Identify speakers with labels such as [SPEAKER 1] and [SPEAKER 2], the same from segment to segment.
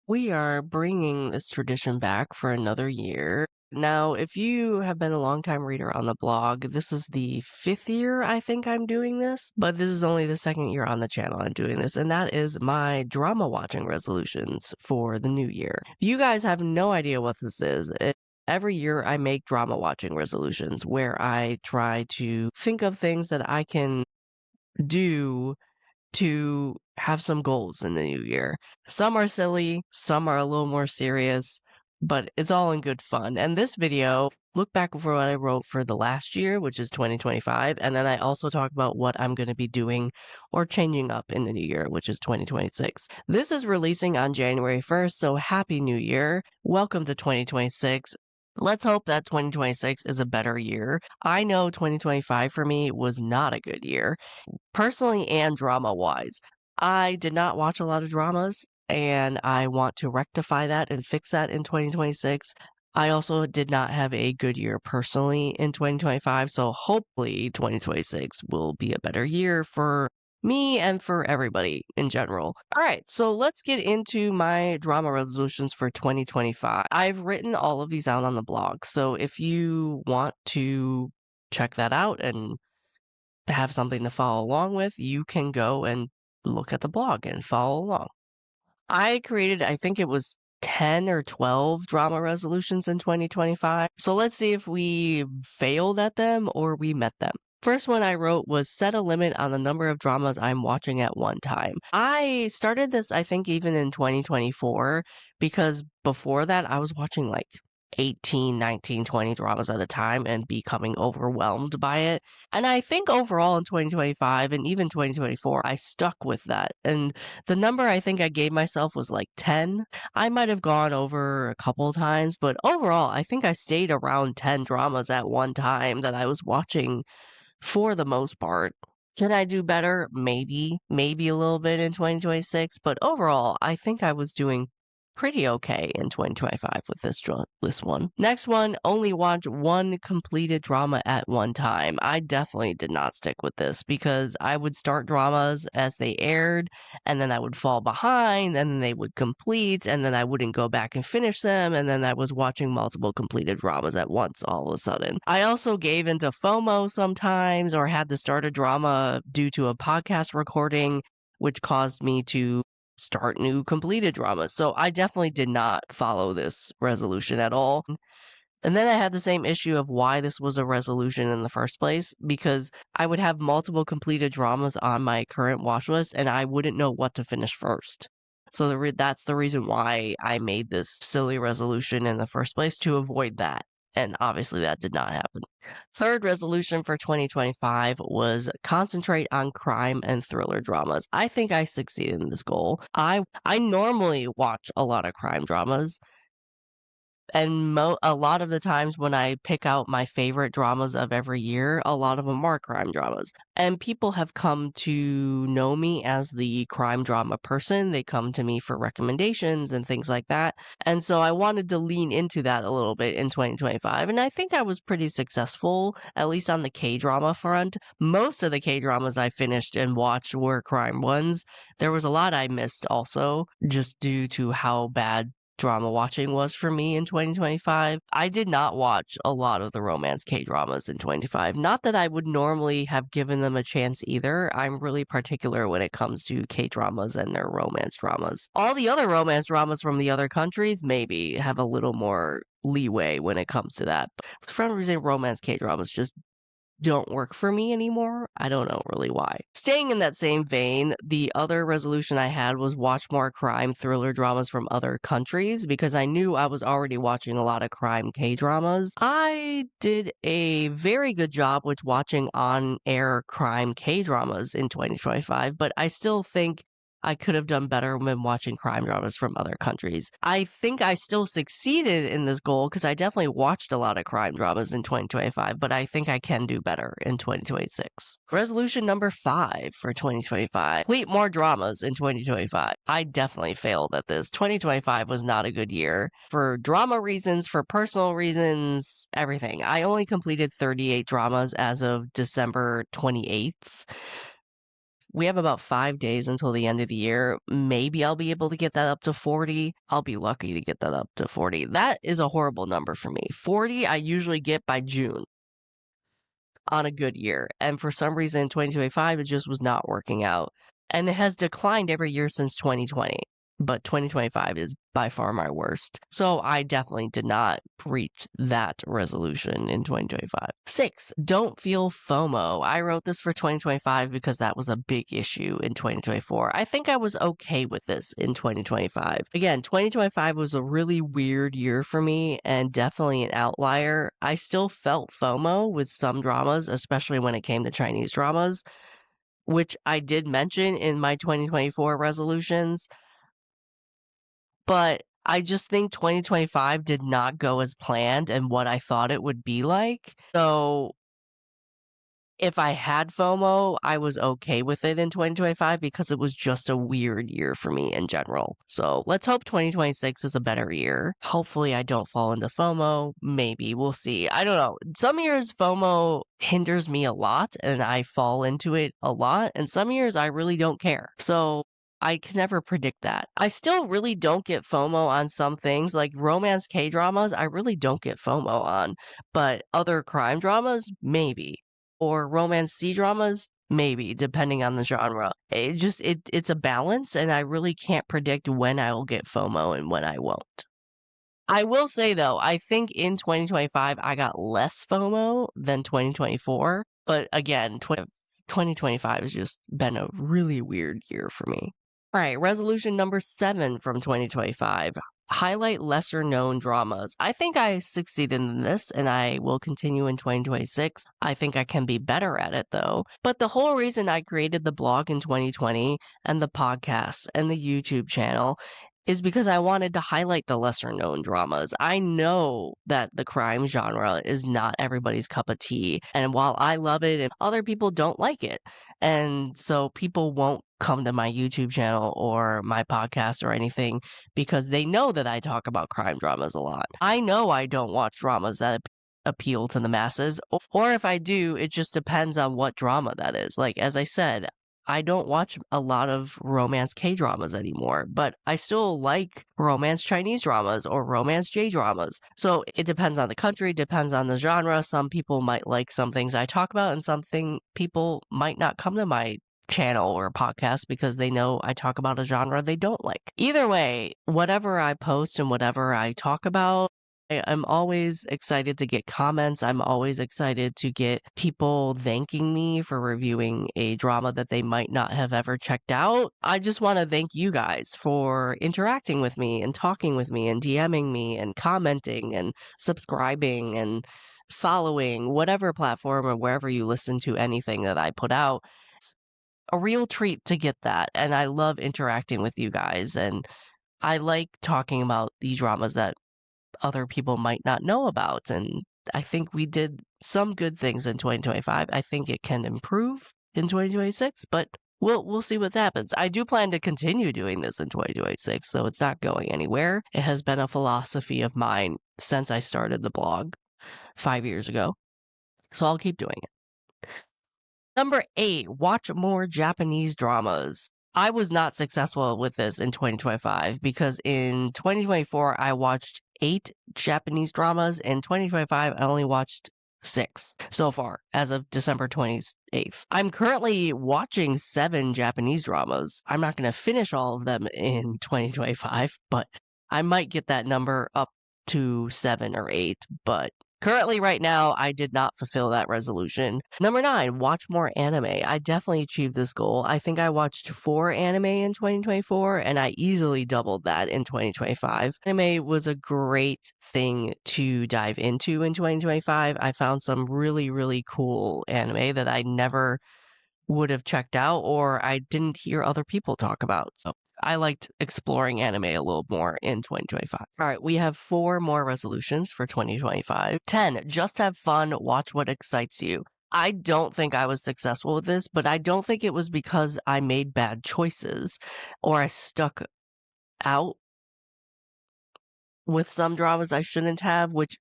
[SPEAKER 1] We are bringing this tradition back for another year. Now, if you have been a longtime reader on the blog, this is the fifth year I think I'm doing this, but this is only the second year on the channel I'm doing this, and that is my drama watching resolutions for the new year. If you guys have no idea what this is, every year I make drama watching resolutions where I try to think of things that I can do to have some goals in the new year. Some are silly, some are a little more serious, but it's all in good fun. And this video, look back over what I wrote for the last year, which is 2025, and then I also talk about what I'm going to be doing or changing up in the new year, which is 2026. This is releasing on January 1st, so happy new year. Welcome to 2026. Let's hope that 2026 is a better year. I know 2025 for me was not a good year personally and drama-wise. I did not watch a lot of dramas, and I want to rectify that and fix that in 2026. I also did not have a good year personally in 2025, so hopefully 2026 will be a better year for me and for everybody in general. All right, so let's get into my drama resolutions for 2025. I've written all of these out on the blog, so if you want to check that out and have something to follow along with, you can go and look at the blog and follow along. I created, I think it was 10 or 12 drama resolutions in 2025. So let's see if we failed at them or we met them. First one I wrote was set a limit on the number of dramas I'm watching at one time. I started this, I think, even in 2024, because before that I was watching like 18, 19, 20 dramas at a time and becoming overwhelmed by it. And I think overall in 2025 and even 2024, I stuck with that. And the number I think I gave myself was like 10. I might have gone over a couple times, but overall, I think I stayed around 10 dramas at one time that I was watching for the most part. Can I do better? Maybe a little bit in 2026, but overall, I think I was doing pretty okay in 2025 with this one. Next one, only watch one completed drama at one time. I definitely did not stick with this because I would start dramas as they aired, and then I would fall behind, and then they would complete, and then I wouldn't go back and finish them, and then I was watching multiple completed dramas at once all of a sudden. I also gave into FOMO sometimes or had to start a drama due to a podcast recording, which caused me to start new completed dramas. So I definitely did not follow this resolution at all. And then I had the same issue of why this was a resolution in the first place, because I would have multiple completed dramas on my current watch list and I wouldn't know what to finish first. So that's the reason why I made this silly resolution in the first place, to avoid that. And obviously that did not happen. Third resolution for 2025 was concentrate on crime and thriller dramas. I think I succeeded in this goal. I normally watch a lot of crime dramas, and a lot of the times when I pick out my favorite dramas of every year, a lot of them are crime dramas. And people have come to know me as the crime drama person. They come to me for recommendations and things like that. And so I wanted to lean into that a little bit in 2025. And I think I was pretty successful, at least on the K-drama front. Most of the K-dramas I finished and watched were crime ones. There was a lot I missed also, just due to how bad drama watching was for me in 2025. I did not watch a lot of the romance K-dramas in 25. Not that I would normally have given them a chance either. I'm really particular when it comes to K-dramas and their romance dramas. All the other romance dramas from the other countries maybe have a little more leeway when it comes to that. But for some reason, romance K-dramas just don't work for me anymore. I don't know really why. Staying in that same vein, the other resolution I had was watch more crime thriller dramas from other countries, because I knew I was already watching a lot of crime K-dramas. I did a very good job with watching on-air crime K-dramas in 2025, but I still think I could have done better when watching crime dramas from other countries. I think I still succeeded in this goal because I definitely watched a lot of crime dramas in 2025, but I think I can do better in 2026. Resolution number 5 for 2025. Complete more dramas in 2025. I definitely failed at this. 2025 was not a good year for drama reasons, for personal reasons, everything. I only completed 38 dramas as of December 28th. We have about 5 days until the end of the year. Maybe I'll be able to get that up to 40. I'll be lucky to get that up to 40. That is a horrible number for me. 40 I usually get by June on a good year. And for some reason, 2025, it just was not working out. And it has declined every year since 2020. But 2025 is by far my worst. So I definitely did not reach that resolution in 2025. 6, don't feel FOMO. I wrote this for 2025 because that was a big issue in 2024. I think I was okay with this in 2025. Again, 2025 was a really weird year for me and definitely an outlier. I still felt FOMO with some dramas, especially when it came to Chinese dramas, which I did mention in my 2024 resolutions. But I just think 2025 did not go as planned and what I thought it would be like. So if I had FOMO, I was okay with it in 2025 because it was just a weird year for me in general. So let's hope 2026 is a better year. Hopefully, I don't fall into FOMO. Maybe we'll see. I don't know. Some years FOMO hinders me a lot and I fall into it a lot. And some years I really don't care. So I can never predict that. I still really don't get FOMO on some things like romance K dramas. I really don't get FOMO on, but other crime dramas, maybe, or romance C dramas, maybe, depending on the genre. It's a balance, and I really can't predict when I will get FOMO and when I won't. I will say though, I think in 2025 I got less FOMO than 2024, but again, 2025 has just been a really weird year for me. All right, resolution number 7 from 2025. Highlight lesser known dramas. I think I succeeded in this and I will continue in 2026. I think I can be better at it though. But the whole reason I created the blog in 2020 and the podcast and the YouTube channel is because I wanted to highlight the lesser known dramas. I know that the crime genre is not everybody's cup of tea. And while I love it, and other people don't like it. And so people won't come to my YouTube channel or my podcast or anything because they know that I talk about crime dramas a lot. I know I don't watch dramas that appeal to the masses, or if I do, it just depends on what drama that is. Like, as I said, I don't watch a lot of romance K dramas anymore, but I still like romance Chinese dramas or romance J dramas. So it depends on the country, depends on the genre. Some people might like some things I talk about, and something people might not come to my channel or podcast because they know I talk about a genre they don't like. Either way, whatever I post and whatever I talk about, I'm always excited to get comments. I'm always excited to get people thanking me for reviewing a drama that they might not have ever checked out. I just want to thank you guys for interacting with me and talking with me and DMing me and commenting and subscribing and following whatever platform or wherever you listen to anything that I put out. It's a real treat to get that. And I love interacting with you guys. And I like talking about the dramas that other people might not know about. And I think we did some good things in 2025. I think it can improve in 2026, but we'll see what happens. I do plan to continue doing this in 2026, so it's not going anywhere. It has been a philosophy of mine since I started the blog 5 years ago. So I'll keep doing it. Number 8, watch more Japanese dramas. I was not successful with this in 2025 because in 2024 I watched 8 Japanese dramas. In 2025 I only watched 6 so far as of December 28th. I'm currently watching 7 Japanese dramas. I'm not going to finish all of them in 2025, but I might get that number up to 7 or 8, but currently, right now, I did not fulfill that resolution. Number 9, watch more anime. I definitely achieved this goal. I think I watched 4 anime in 2024, and I easily doubled that in 2025. Anime was a great thing to dive into in 2025. I found some really, really cool anime that I never would have checked out or I didn't hear other people talk about. So I liked exploring anime a little more in 2025. All right, we have 4 more resolutions for 2025. 10, just have fun, watch what excites you. I don't think I was successful with this, but I don't think it was because I made bad choices or I stuck out with some dramas I shouldn't have, which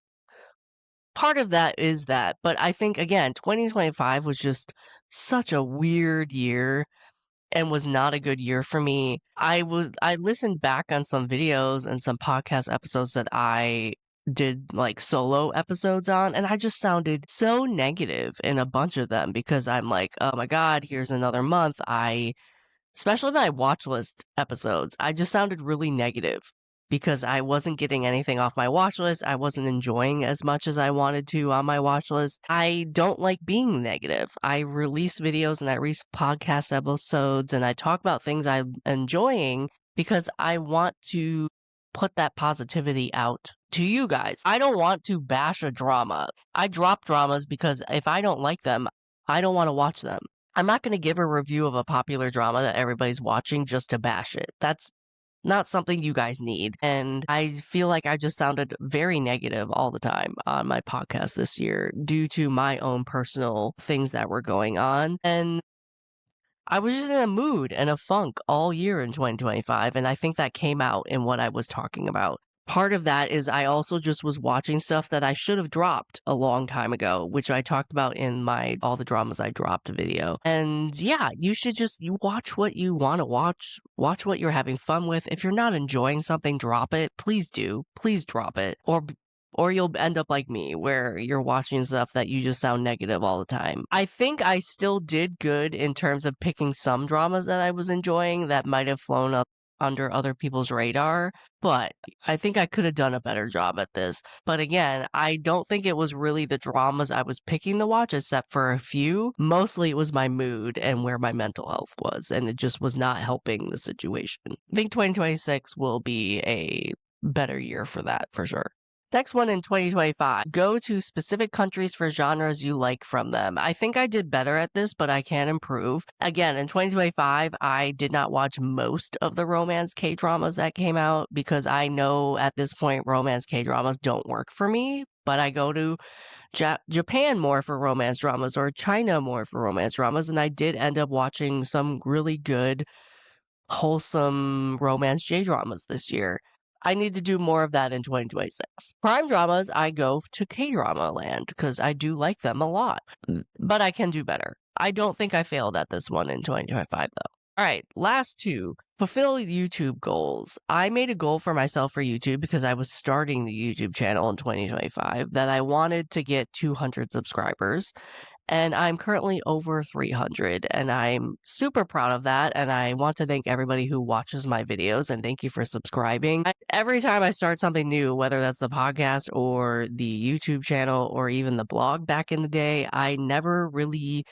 [SPEAKER 1] part of that is that. But I think, again, 2025 was just such a weird year. and was not a good year for me. I listened back on some videos and some podcast episodes that I did like solo episodes on, and I just sounded so negative in a bunch of them because I'm like, oh my God, here's another month. Especially my watch list episodes, I just sounded really negative because I wasn't getting anything off my watch list. I wasn't enjoying as much as I wanted to on my watch list. I don't like being negative. I release videos and I release podcast episodes and I talk about things I'm enjoying because I want to put that positivity out to you guys. I don't want to bash a drama. I drop dramas because if I don't like them, I don't want to watch them. I'm not going to give a review of a popular drama that everybody's watching just to bash it. That's not something you guys need. And I feel like I just sounded very negative all the time on my podcast this year due to my own personal things that were going on. And I was just in a mood and a funk all year in 2025, and I think that came out in what I was talking about. Part of that is I also just was watching stuff that I should have dropped a long time ago, which I talked about in my all the dramas I dropped video. And yeah, you watch what you want to watch what you're having fun with. If you're not enjoying something, drop it. Please do. Please drop it. Or you'll end up like me, where you're watching stuff that you just sound negative all the time. I think I still did good in terms of picking some dramas that I was enjoying that might have flown up under other people's radar, but I think I could have done a better job at this. But again, I don't think it was really the dramas I was picking to watch, except for a few. Mostly it was my mood and where my mental health was, and it just was not helping the situation. I think 2026 will be a better year for that, for sure. Next one in 2025, go to specific countries for genres you like from them. I think I did better at this, but I can improve. Again, in 2025, I did not watch most of the romance K-dramas that came out because I know at this point romance K-dramas don't work for me, but I go to Japan more for romance dramas or China more for romance dramas, and I did end up watching some really good wholesome romance J-dramas this year. I need to do more of that in 2026. Prime dramas, I go to K-drama land because I do like them a lot, but I can do better. I don't think I failed at this one in 2025 though. All right, last two. Fulfill YouTube goals. I made a goal for myself for YouTube because I was starting the YouTube channel in 2025 that I wanted to get 200 subscribers, and I'm currently over 300, and I'm super proud of that, and I want to thank everybody who watches my videos, and thank you for subscribing. Every time I start something new, whether that's the podcast or the YouTube channel or even the blog back in the day, I never really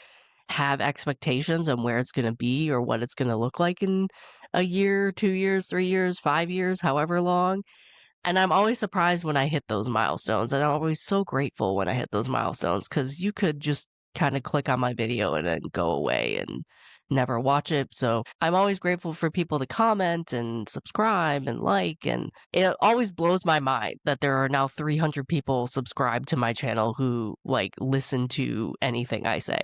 [SPEAKER 1] have expectations on where it's going to be or what it's going to look like in a year, 2 years, 3 years, 5 years, however long. And I'm always surprised when I hit those milestones, and I'm always so grateful when I hit those milestones because you could just kind of click on my video and then go away and never watch it. So I'm always grateful for people to comment and subscribe and like, and it always blows my mind that there are now 300 people subscribed to my channel who like listen to anything I say.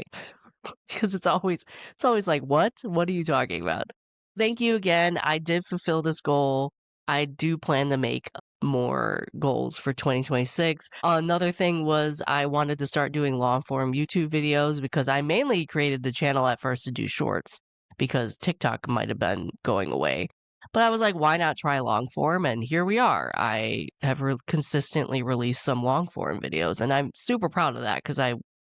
[SPEAKER 1] Because it's always like, what are you talking about? Thank you again. I did fulfill this goal. I do plan to make more goals for 2026. Another thing was I wanted to start doing long form YouTube videos because I mainly created the channel at first to do shorts because TikTok might have been going away. But I was like, why not try long form? And here we are. I have consistently released some long form videos, and I'm super proud of that because I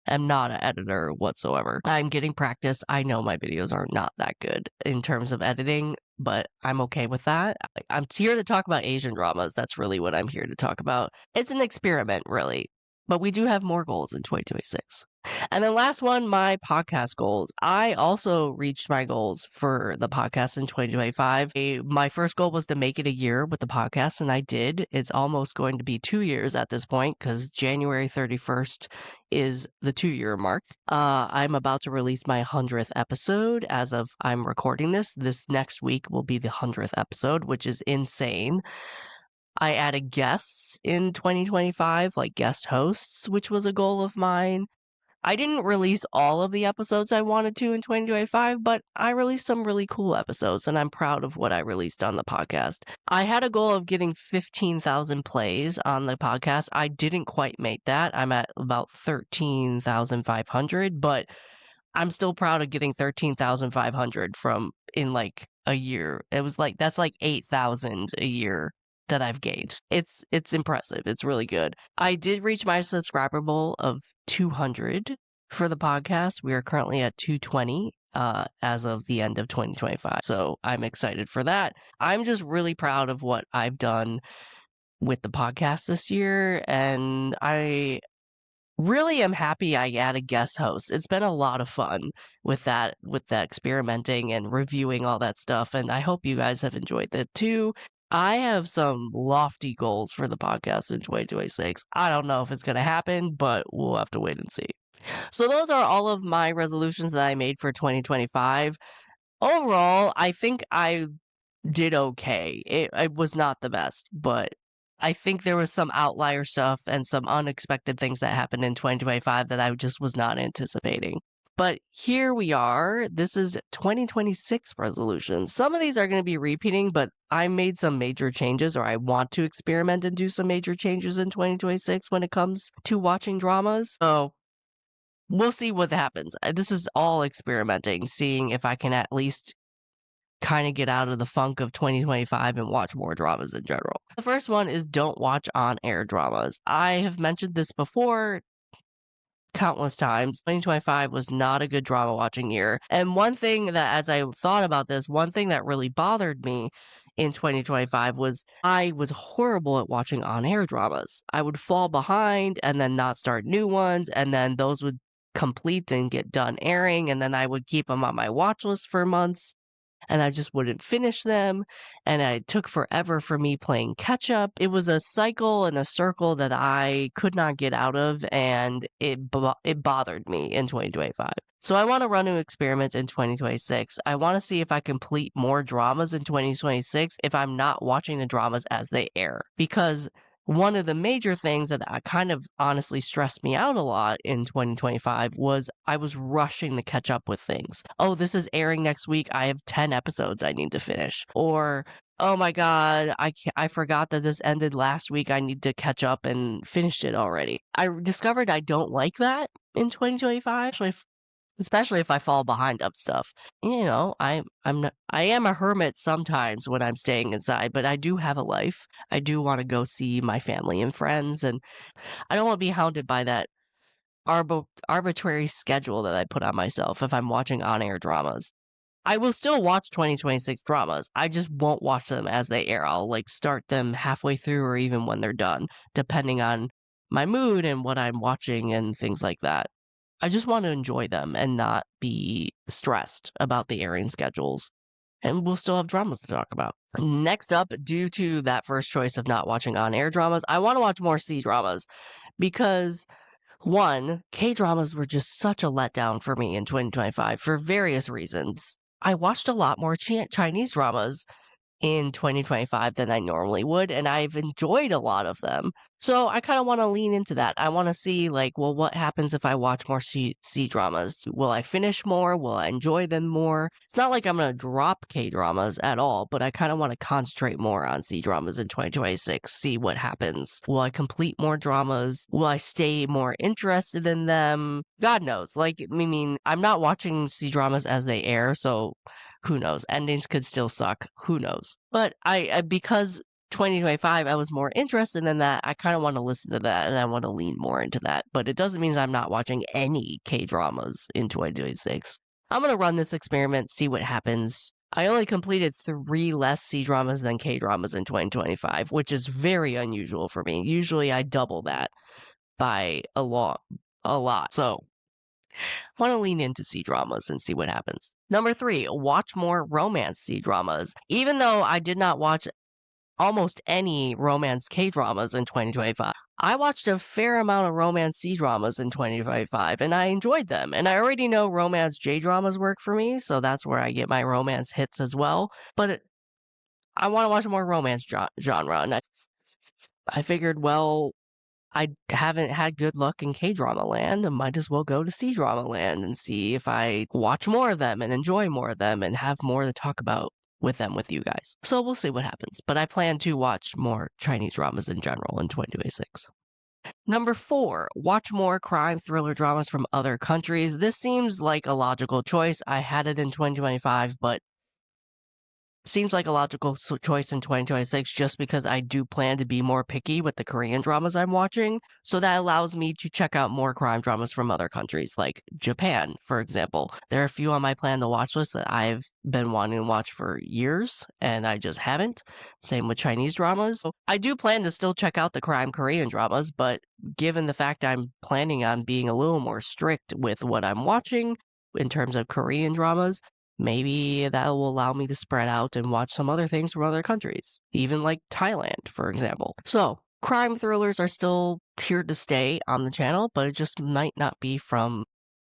[SPEAKER 1] am not an editor whatsoever. I'm getting practice. I know my videos are not that good in terms of editing, but I'm okay with that. I'm here to talk about Asian dramas. That's really what I'm here to talk about. It's an experiment, really. But we do have more goals in 2026. And then last one, my podcast goals. I also reached my goals for the podcast in 2025. My first goal was to make it a year with the podcast, and I did. It's almost going to be 2 years at this point because January 31st is the 2-year mark. I'm about to release my 100th episode as of I'm recording this. This next week will be the 100th episode, which is insane. I added guests in 2025, like guest hosts, which was a goal of mine. I didn't release all of the episodes I wanted to in 2025, but I released some really cool episodes, and I'm proud of what I released on the podcast. I had a goal of getting 15,000 plays on the podcast. I didn't quite make that. I'm at about 13,500, but I'm still proud of getting 13,500 from in, like, a year. It was like that's like 8,000 a year that I've gained. It's impressive, it's really good. I did reach my subscriber goal of 200 for the podcast. We are currently at 220, as of the end of 2025, so I'm excited for that. I'm just really proud of what I've done with the podcast this year, and I really am happy I added guest hosts. It's been a lot of fun with that experimenting and reviewing all that stuff, and I hope you guys have enjoyed that too. I have some lofty goals for the podcast in 2026. I don't know if it's going to happen, but we'll have to wait and see. So those are all of my resolutions that I made for 2025. Overall, I think I did okay. It was not the best, but I think there was some outlier stuff and some unexpected things that happened in 2025 that I just was not anticipating. But here we are. This is 2026 resolutions. Some of these are going to be repeating, but I made some major changes, or I want to experiment and do some major changes in 2026 when it comes to watching dramas. So we'll see what happens. This is all experimenting, seeing if I can at least kind of get out of the funk of 2025 and watch more dramas in general. The first one is don't watch on-air dramas. I have mentioned this before countless times. 2025 was not a good drama watching year. And one thing that, as I thought about this, one thing that really bothered me in 2025 was I was horrible at watching on-air dramas. I would fall behind and then not start new ones, and then those would complete and get done airing, and then I would keep them on my watch list for months and I just wouldn't finish them, and it took forever for me playing catch up. It was a cycle and a circle that I could not get out of, and it bothered me in 2025. So I want to run an experiment in 2026. I want to see if I complete more dramas in 2026 if I'm not watching the dramas as they air. Because one of the major things that I kind of honestly stressed me out a lot in 2025 was I was rushing to catch up with things. Oh, this is airing next week. I have 10 episodes I need to finish. Or, oh my God, I forgot that this ended last week. I need to catch up and finished it already. I discovered I don't like that in 2025, especially if I fall behind up stuff. You know, I am a hermit sometimes when I'm staying inside, but I do have a life. I do want to go see my family and friends, and I don't want to be hounded by that arbitrary schedule that I put on myself if I'm watching on-air dramas. I will still watch 2026 dramas. I just won't watch them as they air. I'll like start them halfway through or even when they're done, depending on my mood and what I'm watching and things like that. I just want to enjoy them and not be stressed about the airing schedules. And we'll still have dramas to talk about. Next up, due to that first choice of not watching on air dramas, I want to watch more C dramas because, one, K dramas were just such a letdown for me in 2025 for various reasons. I watched a lot more Chinese dramas in 2025 than I normally would, and I've enjoyed a lot of them. So I kind of want to lean into that. I want to see, like, well, what happens if I watch more C dramas? Will I finish more? Will I enjoy them more? It's not like I'm going to drop K dramas at all, but I kind of want to concentrate more on C dramas in 2026, see what happens. Will I complete more dramas? Will I stay more interested in them? God knows. Like, I mean, I'm not watching C dramas as they air, so who knows? Endings could still suck. Who knows? But I because 2025 I was more interested in that, I kind of want to listen to that and I want to lean more into that. But it doesn't mean I'm not watching any K-dramas in 2026. I'm going to run this experiment, see what happens. I only completed 3 less C-dramas than K-dramas in 2025, which is very unusual for me. Usually I double that by a lot. So I want to lean into C-dramas and see what happens. Number 3, watch more romance C-dramas. Even though I did not watch almost any romance K-dramas in 2025, I watched a fair amount of romance C-dramas in 2025, and I enjoyed them. And I already know romance J-dramas work for me, so that's where I get my romance hits as well. But I want to watch more romance genre, and I figured, well, I haven't had good luck in K-drama land, I might as well go to C-drama land and see if I watch more of them and enjoy more of them and have more to talk about with them with you guys. So we'll see what happens. But I plan to watch more Chinese dramas in general in 2026. Number 4, watch more crime thriller dramas from other countries. This seems like a logical choice. I had it in 2025, but seems like a logical choice in 2026 just because I do plan to be more picky with the Korean dramas I'm watching. So that allows me to check out more crime dramas from other countries, like Japan, for example. There are a few on my plan to watch list that I've been wanting to watch for years and I just haven't. Same with Chinese dramas. So I do plan to still check out the crime Korean dramas, but given the fact I'm planning on being a little more strict with what I'm watching in terms of Korean dramas, maybe that will allow me to spread out and watch some other things from other countries, even like Thailand, for example. So, crime thrillers are still here to stay on the channel, but it just might not be from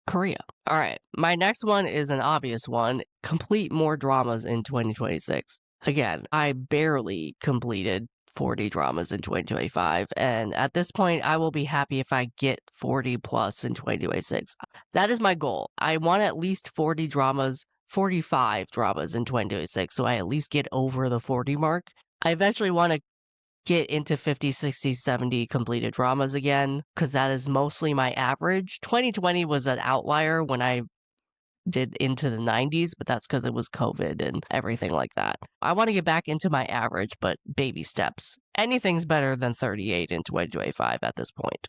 [SPEAKER 1] Korea. All right, my next one is an obvious one, complete more dramas in 2026. Again, I barely completed 40 dramas in 2025, and at this point, I will be happy if I get 40 plus in 2026. That is my goal. I want at least 40 dramas, 45 dramas in 2026, so I at least get over the 40 mark. I eventually want to get into 50, 60, 70 completed dramas again, because that is mostly my average. 2020 was an outlier when I did into the 90s, but that's because it was COVID and everything like that. I want to get back into my average, but baby steps. Anything's better than 38 in 2025 at this point.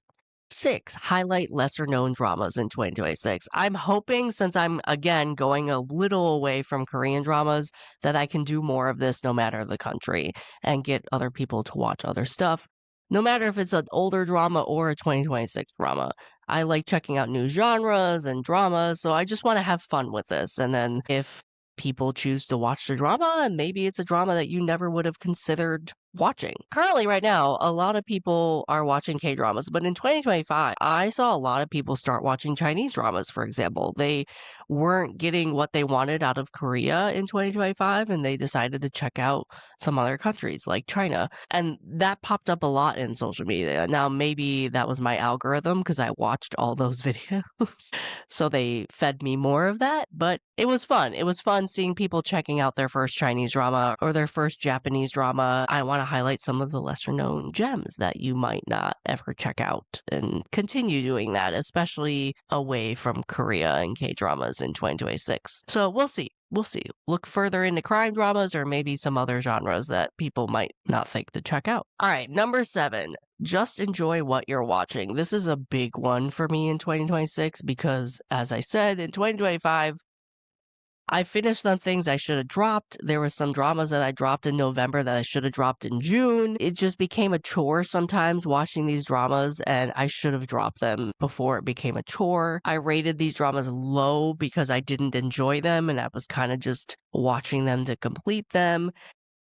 [SPEAKER 1] 6, highlight lesser known dramas in 2026. I'm hoping, since I'm again going a little away from Korean dramas, that I can do more of this no matter the country and get other people to watch other stuff. No matter if it's an older drama or a 2026 drama. I like checking out new genres and dramas, so I just want to have fun with this. And then if people choose to watch the drama, and maybe it's a drama that you never would have considered watching. Currently, right now, a lot of people are watching K dramas, but in 2025, I saw a lot of people start watching Chinese dramas, for example. They weren't getting what they wanted out of Korea in 2025, and they decided to check out some other countries like China. And that popped up a lot in social media. Now, maybe that was my algorithm because I watched all those videos. So they fed me more of that, but it was fun. It was fun seeing people checking out their first Chinese drama or their first Japanese drama. I want to highlight some of the lesser known gems that you might not ever check out and continue doing that, especially away from Korea and K dramas in 2026. So we'll see. We'll see. Look further into crime dramas or maybe some other genres that people might not think to check out. All right, number 7, just enjoy what you're watching. This is a big one for me in 2026 because, as I said, in 2025, I finished some things I should have dropped. There were some dramas that I dropped in November that I should have dropped in June. It just became a chore sometimes watching these dramas, and I should have dropped them before it became a chore. I rated these dramas low because I didn't enjoy them, and I was kind of just watching them to complete them.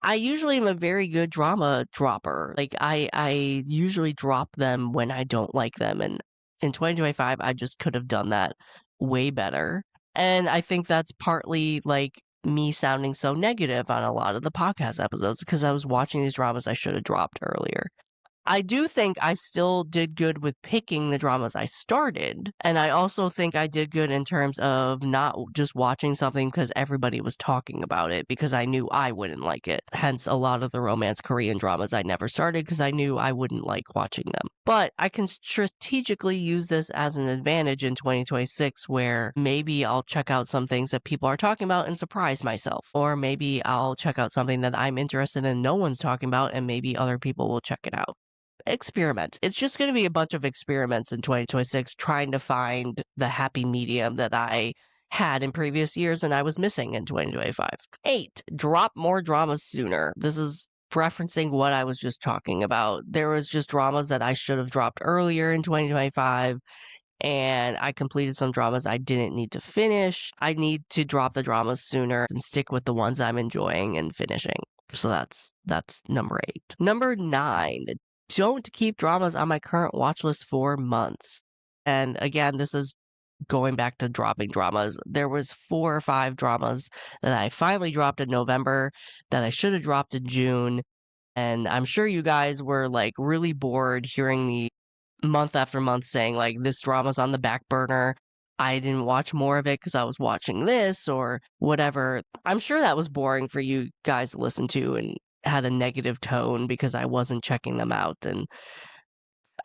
[SPEAKER 1] I usually am a very good drama dropper. Like I usually drop them when I don't like them, and in 2025 I just could have done that way better. And I think that's partly like me sounding so negative on a lot of the podcast episodes because I was watching these dramas I should have dropped earlier. I do think I still did good with picking the dramas I started, and I also think I did good in terms of not just watching something because everybody was talking about it because I knew I wouldn't like it. Hence, a lot of the romance Korean dramas I never started because I knew I wouldn't like watching them. But I can strategically use this as an advantage in 2026 where maybe I'll check out some things that people are talking about and surprise myself. Or maybe I'll check out something that I'm interested in no one's talking about and maybe other people will check it out. Experiment. It's just going to be a bunch of experiments in 2026 trying to find the happy medium that I had in previous years and I was missing in 2025. 8, drop more dramas sooner. This is referencing what I was just talking about. There was just dramas that I should have dropped earlier in 2025 and I completed some dramas I didn't need to finish. I need to drop the dramas sooner and stick with the ones I'm enjoying and finishing. So that's number 8. Number 9, don't keep dramas on my current watch list for months. And again, this is going back to dropping dramas. There was 4 or 5 dramas that I finally dropped in November that I should have dropped in June. And I'm sure you guys were like really bored hearing me month after month saying like this drama's on the back burner. I didn't watch more of it because I was watching this or whatever. I'm sure that was boring for you guys to listen to and had a negative tone because I wasn't checking them out. And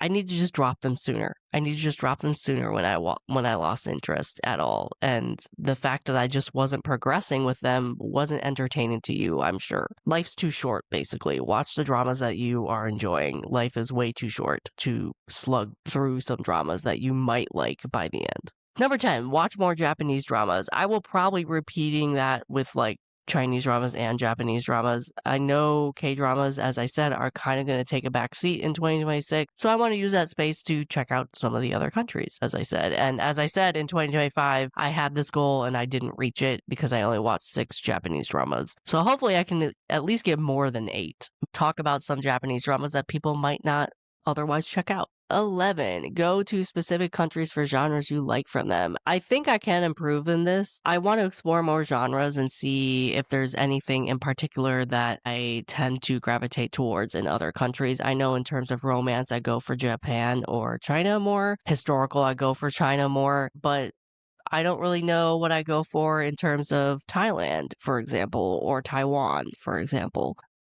[SPEAKER 1] I need to just drop them sooner. I need to just drop them sooner when I lost interest at all, and the fact that I just wasn't progressing with them wasn't entertaining to you, I'm sure. Life's too short, basically. Watch the dramas that you are enjoying. Life is way too short to slug through some dramas that you might like by the end. Number 10, watch more Japanese dramas. I will probably repeating that with like Chinese dramas and Japanese dramas. I know K-dramas, as I said, are kind of going to take a back seat in 2026. So I want to use that space to check out some of the other countries, as I said. And as I said, in 2025, I had this goal and I didn't reach it because I only watched 6 Japanese dramas. So hopefully I can at least get more than 8. Talk about some Japanese dramas that people might not otherwise check out. 11. Go to specific countries for genres you like from them. I think I can improve in this. I want to explore more genres and see if there's anything in particular that I tend to gravitate towards in other countries. I know in terms of romance, I go for Japan or China more. Historical, I go for China more. But I don't really know what I go for in terms of Thailand, for example, or Taiwan, for example.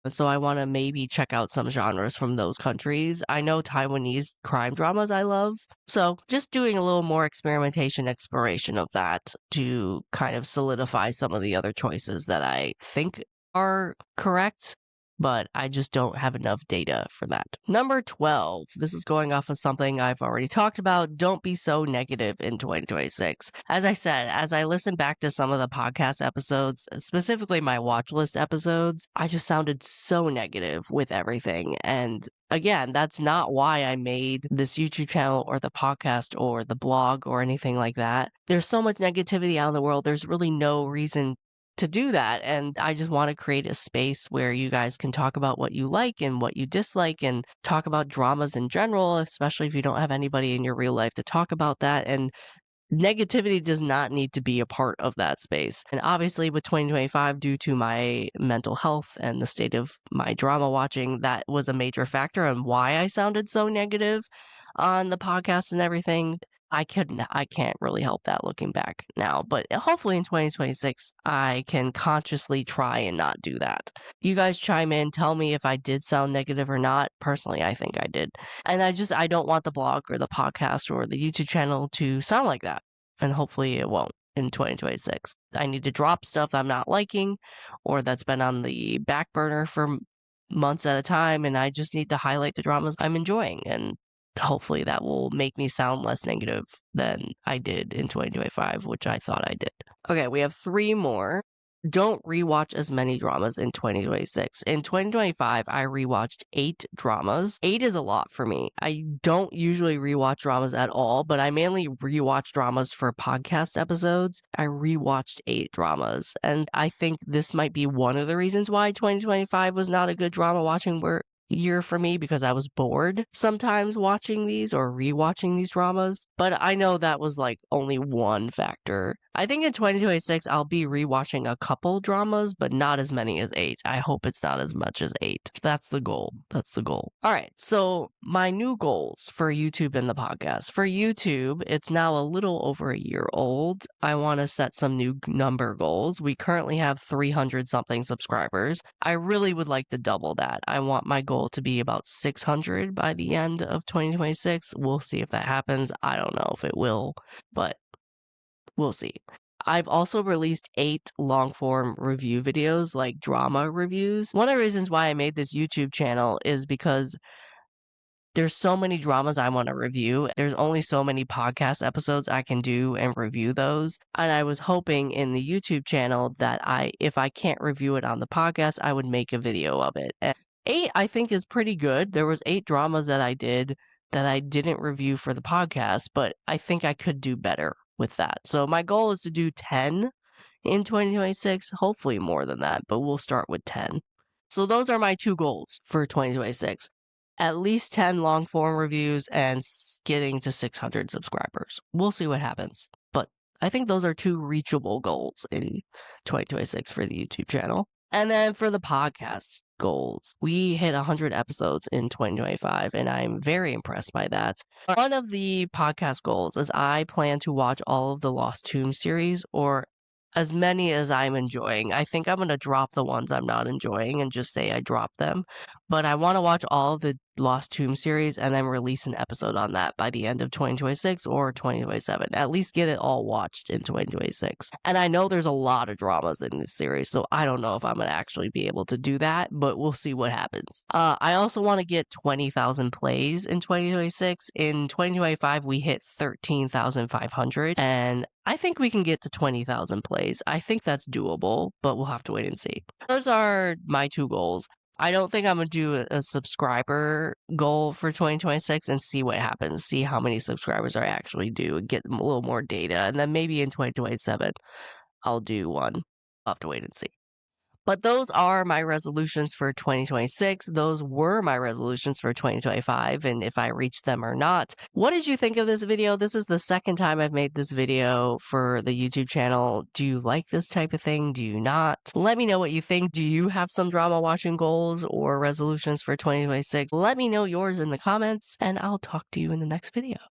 [SPEAKER 1] So I want to maybe check out some genres from those countries. I know Taiwanese crime dramas I love. So just doing a little more experimentation, exploration of that to kind of solidify some of the other choices that I think are correct, but I just don't have enough data for that. Number 12. This is going off of something I've already talked about. Don't be so negative in 2026. As I said, as I listened back to some of the podcast episodes, specifically my watch list episodes, I just sounded so negative with everything. And again, that's not why I made this YouTube channel or the podcast or the blog or anything like that. There's so much negativity out in the world. There's really no reason to do that. And I just want to create a space where you guys can talk about what you like and what you dislike and talk about dramas in general, especially if you don't have anybody in your real life to talk about that. And negativity does not need to be a part of that space. And obviously, with 2025, due to my mental health and the state of my drama watching, that was a major factor on why I sounded so negative on the podcast and everything. I can't really help that looking back now, but hopefully in 2026, I can consciously try and not do that. You guys chime in, tell me if I did sound negative or not. Personally, I think I did. And I don't want the blog or the podcast or the YouTube channel to sound like that. And hopefully it won't in 2026. I need to drop stuff I'm not liking or that's been on the back burner for months at a time. And I just need to highlight the dramas I'm enjoying. And hopefully that will make me sound less negative than I did in 2025, which I thought I did. Okay, we have 3 more. Don't rewatch as many dramas in 2026. In 2025, I rewatched 8 dramas. 8 is a lot for me. I don't usually rewatch dramas at all, but I mainly rewatch dramas for podcast episodes. I rewatched 8 dramas, and I think this might be one of the reasons why 2025 was not a good drama watching year for me because I was bored sometimes watching these or rewatching these dramas. But I know that was like only one factor. I think in 2026 I'll be rewatching a couple dramas, but not as many as 8. I hope it's not as much as 8. That's the goal. That's the goal. All right, so my new goals for YouTube and the podcast. For YouTube, it's now a little over a year old. I want to set some new number goals. We currently have 300 something subscribers. I really would like to double that. I want my goal to be about 600 by the end of 2026. We'll see if that happens. I don't know if it will, but we'll see. I've also released 8 long form review videos, like drama reviews. One of the reasons why I made this YouTube channel is because there's so many dramas I want to review. There's only so many podcast episodes I can do and review those. And I was hoping in the YouTube channel that if I can't review it on the podcast, I would make a video of it. And 8, I think, is pretty good. There was 8 dramas that I did that I didn't review for the podcast, but I think I could do better with that. So my goal is to do 10 in 2026, hopefully more than that, but we'll start with 10. So those are my 2 goals for 2026. At least 10 long form reviews and getting to 600 subscribers. We'll see what happens. But I think those are 2 reachable goals in 2026 for the YouTube channel. And then for the podcast goals, we hit 100 episodes in 2025, and I'm very impressed by that. One of the podcast goals is I plan to watch all of the Lost Tomb series, or as many as I'm enjoying. I think I'm going to drop the ones I'm not enjoying and just say I dropped them. but I want to watch all of the Lost Tomb series and then release an episode on that by the end of 2026 or 2027. At least get it all watched in 2026. And I know there's a lot of dramas in this series, so I don't know if I'm going to actually be able to do that, but we'll see what happens. I also want to get 20,000 plays in 2026. In 2025, we hit 13,500, and I think we can get to 20,000 plays. I think that's doable, but we'll have to wait and see. Those are my two goals. I don't think I'm gonna do a subscriber goal for 2026 and see what happens, see how many subscribers I actually do, and get a little more data, and then maybe in 2027 I'll do one. I'll have to wait and see. But those are my resolutions for 2026. Those were my resolutions for 2025, and if I reach them or not. What did you think of this video? This is the second time I've made this video for the YouTube channel. Do you like this type of thing? Do you not? Let me know what you think. Do you have some drama watching goals or resolutions for 2026? Let me know yours in the comments, and I'll talk to you in the next video.